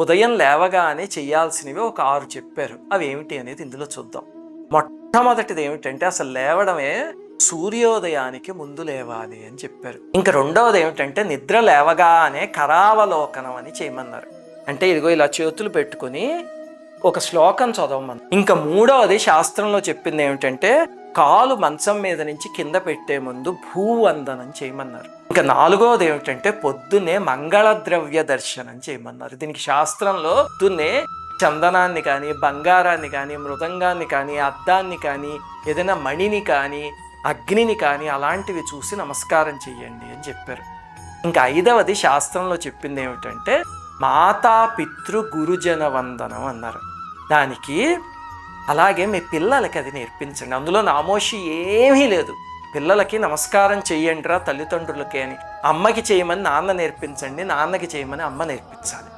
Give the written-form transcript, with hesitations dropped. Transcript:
ఉదయం లేవగానే చేయాల్సినవి ఒక 6 చెప్పారు. అవి ఏమిటి అనేది ఇందులో చూద్దాం. మొట్టమొదటిది ఏమిటంటే అసలు లేవడమే సూర్యోదయానికి ముందు లేవాలి అని చెప్పారు. ఇంకా రెండవది ఏమిటంటే నిద్ర లేవగానే కరావలోకనం అని చేయమన్నారు. అంటే ఇదిగో ఇలా చేతులు పెట్టుకుని ఒక శ్లోకం చదవమని. ఇంకా మూడవది శాస్త్రంలో చెప్పింది ఏమిటంటే కాలు మంచం మీద నుంచి కింద పెట్టే ముందు భూవందనం చేయమన్నారు. ఇంకా నాలుగవది ఏమిటంటే పొద్దున్నే మంగళద్రవ్య దర్శనం చేయమన్నారు. దీనికి శాస్త్రంలో పొద్దున్నే చందనాన్ని కానీ, బంగారాన్ని కానీ, మృదంగాన్ని కానీ, అద్దాన్ని కానీ, ఏదైనా మణిని కానీ, అగ్నిని కానీ అలాంటివి చూసి నమస్కారం చెయ్యండి అని చెప్పారు. ఇంకా ఐదవది శాస్త్రంలో చెప్పింది ఏమిటంటే మాతా పితృ గురుజన వందనం అన్నారు. దానికి అలాగే మీ పిల్లలకి అది నేర్పించండి. అందులో నామోషి ఏమీ లేదు. పిల్లలకి నమస్కారం చెయ్యండిరా తల్లిదండ్రులకి అని. అమ్మకి చేయమని నాన్న నేర్పించండి, నాన్నకి చేయమని అమ్మ నేర్పించాలి.